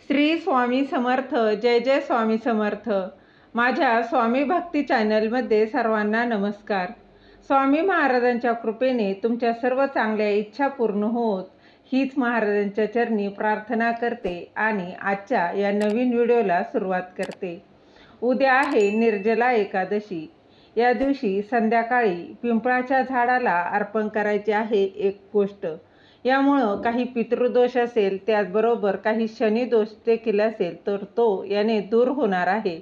श्री स्वामी समर्थ. जय जय स्वामी समर्थ. माझ्या स्वामी भक्ती चॅनलमध्ये सर्वांना नमस्कार. स्वामी महाराजांच्या कृपेने तुमच्या सर्व चांगल्या इच्छा पूर्ण होत हीच महाराजांच्या चरणी प्रार्थना करते आणि आजच्या या नवीन व्हिडिओला सुरुवात करते. उद्या आहे निर्जला एकादशी. या दिवशी संध्याकाळी पिंपळाच्या झाडाला अर्पण करायचे आहे एक गोष्ट. यामुळं काही पितृदोष असेल, त्याचबरोबर काही शनिदोष देखील असेल तर तो याने दूर होणार आहे.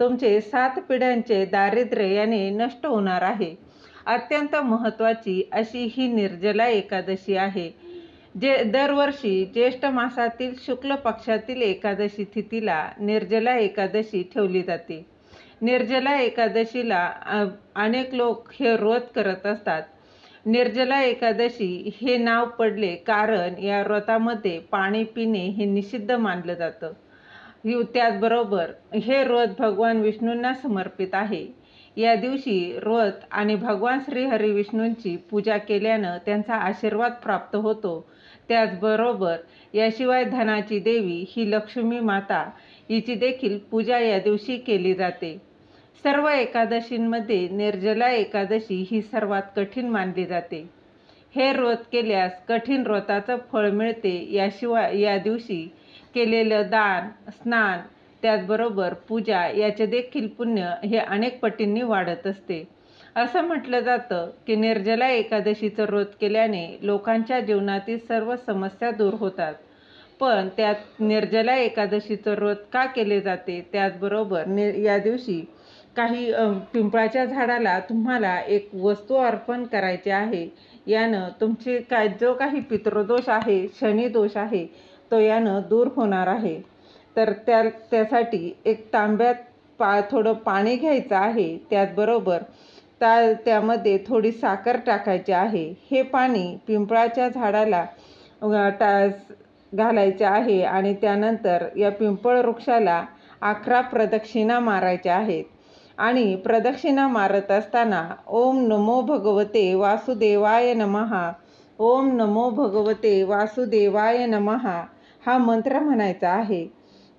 तुमचे 7 पिढ्यांचे दारिद्र्य याने नष्ट होणार आहे. अत्यंत महत्त्वाची अशी ही निर्जला एकादशी आहे. दरवर्षी ज्येष्ठ मासातील शुक्ल पक्षातील एकादशी तिथीला निर्जला एकादशी ठेवली जाते. निर्जला एकादशीला अनेक लोक हे व्रत करत असतात. निर्जला एकादशी हे नाव पडले कारण या व्रतामध्ये पाणी पिणे हे निषिद्ध मानलं जातं. त्याचबरोबर हे व्रत भगवान विष्णूंना समर्पित आहे. या दिवशी व्रत आणि भगवान श्री हरी विष्णूंची पूजा केल्यानं त्यांचा आशीर्वाद प्राप्त होतो. त्याचबरोबर याशिवाय धनाची देवी ही लक्ष्मी माता हिची देखील पूजा या दिवशी केली जाते. सर्व एकादशींमध्ये निर्जला एकादशी ही सर्वात कठीण मानली जाते. हे व्रत केल्यास कठीण व्रताचं फळ मिळते. याशिवाय या दिवशी केलेलं दान, स्नान, त्याचबरोबर पूजा याचे देखील पुण्य हे अनेक पटींनी वाढत असते. असं म्हटलं जातं की निर्जला एकादशीचं व्रत केल्याने लोकांच्या जीवनातील सर्व समस्या दूर होतात. पण त्यात निर्जला एकादशीचं व्रत का केले जाते? त्याचबरोबर या दिवशी काही पिंपळाच्या झाडाला तुम्हाला एक वस्तू अर्पण करायची आहे. यानं तुमचे जो काही पितृदोष आहे, शनिदोष आहे, तो यानं दूर होणार आहे. तर त्यासाठी एक तांब्यात थोडं पाणी घ्यायचं आहे. त्याचबरोबर त्यामध्ये थोडी साखर टाकायची आहे. हे पाणी पिंपळाच्या झाडाला घालायचे आहे आणि त्यानंतर या पिंपळ वृक्षाला 11 प्रदक्षिणा मारायच्या आहेत. आणि प्रदक्षिणा मारत असताना ओम नमो भगवते वासुदेवाय नमः, ओम नमो भगवते वासुदेवाय नमः हा मंत्र म्हणायचा आहे.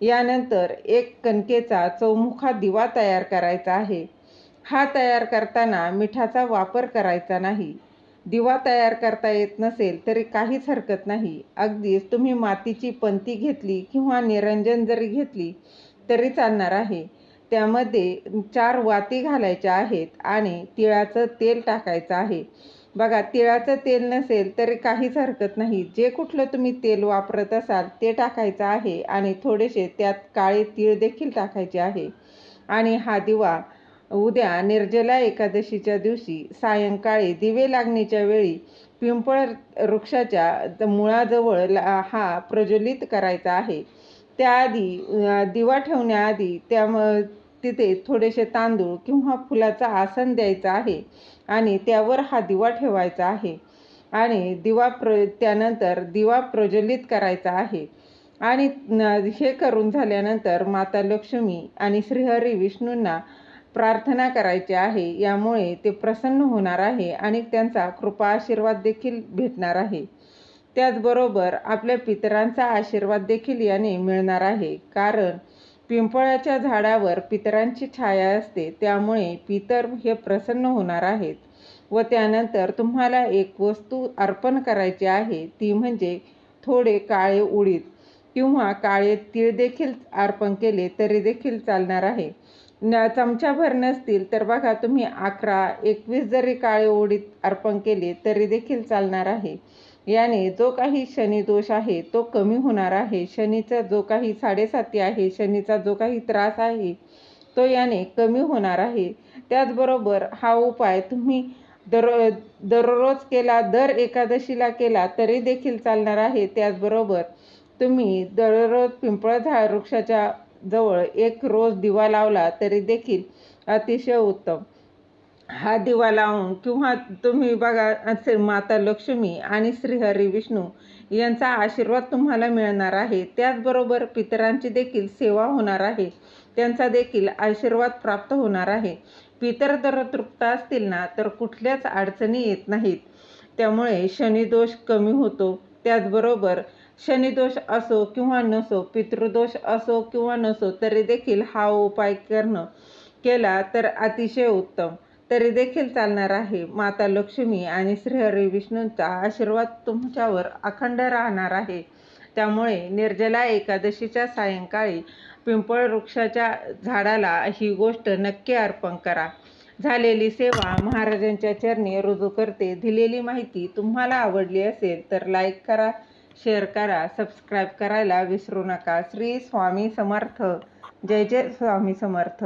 यानंतर एक कणकेचा चौमुखा दिवा तयार करायचा आहे. हा तयार करताना मिठाचा वापर करायचा नाही. दिवा तयार करता येत नसेल तरी काहीच हरकत नाही. अगदीच तुम्ही मातीची पंती घेतली किंवा निरंजन जरी घेतली तरी चालणार आहे. त्यामध्ये 4 वाती घालायच्या आहेत आणि तिळाचं तेल टाकायचं आहे. बघा, तिळाचं तेल नसेल तरी काहीच हरकत नाही. जे कुठलं तुम्ही तेल वापरत असाल ते टाकायचं आहे आणि थोडेसे त्यात काळे तीळ देखील टाकायचे आहे. आणि हा दिवा उद्या निर्जला एकादशीच्या दिवशी सायंकाळी दिवे लागणीच्या वेळी पिंपळ वृक्षाच्या मुळाजवळ हा प्रज्वलित करायचा आहे. त्याआधी दिवा ठेवण्याआधी तिथे थोडेसे तांदूळ किंवा फुलाचं आसन द्यायचं आहे आणि त्यावर हा दिवा ठेवायचा आहे. आणि त्यानंतर दिवा प्रज्वलित करायचा आहे. आणि हे करून झाल्यानंतर माता लक्ष्मी आणि श्रीहरी विष्णूंना प्रार्थना करायची आहे. यामुळे ते प्रसन्न होणार आहे आणि त्यांचा कृपा आशीर्वाद देखील भेटणार आहे. त्याचबरोबर आपल्या पितरांचा आशीर्वाद देखील याने मिळणार आहे. कारण पिंपळाच्या झाडावर पितरांची छाया असते. त्यामुळे पितर हे प्रसन्न होणार आहेत. व त्यानंतर तुम्हाला एक वस्तू अर्पण करायची आहे. ती म्हणजे थोडे काळे उडीद किंवा काळे तीळ देखील अर्पण केले तरी देखील चालणार आहे. चमचाभर नसतील तर बघा, तुम्ही 11-21 जरी काळे उडीद अर्पण केले तरी देखील चालणार आहे. याने जो काही शनिदोष आहे तो कमी होणार आहे. शनीचा जो काही 7.5 आहे, शनीचा जो काही त्रास आहे तो याने कमी होणार आहे. त्याचबरोबर हा उपाय तुम्ही दररोज केला, दर एकादशीला केला तरी देखील चालणार आहे. त्याचबरोबर तुम्ही दररोज पिंपळ वृक्षाच्या जवळ एक रोज दिवा लावला तरी देखील अतिशय उत्तम. हा दिवा लावून किंवा तुम्ही बघा, माता लक्ष्मी आणि श्रीहरी विष्णू यांचा आशीर्वाद तुम्हाला मिळणार आहे. त्याचबरोबर पितरांची देखील सेवा होणार आहे. त्यांचा देखील आशीर्वाद प्राप्त होणार आहे. पितर जर तृप्त असतील ना तर कुठल्याच अडचणी येत नाहीत. त्यामुळे शनिदोष कमी होतो. त्याचबरोबर शनिदोष असो किंवा नसो, पितृदोष असो किंवा नसो, तरी देखील हा उपाय केला तर अतिशय उत्तम. तरी देखील चालणार आहे. माता लक्ष्मी आणि श्रीहरी विष्णूंचा आशीर्वाद तुमच्यावर अखंड राहणार आहे. त्यामुळे निर्जला एकादशीच्या सायंकाळी पिंपळ वृक्षाच्या झाडाला ही गोष्ट नक्की अर्पण करा. झालेली सेवा महाराजांच्या चरणी रुजू करते. दिलेली माहिती तुम्हाला आवडली असेल तर लाईक करा, शेअर करा, सबस्क्राईब करायला विसरू नका. श्री स्वामी समर्थ. जय जय स्वामी समर्थ.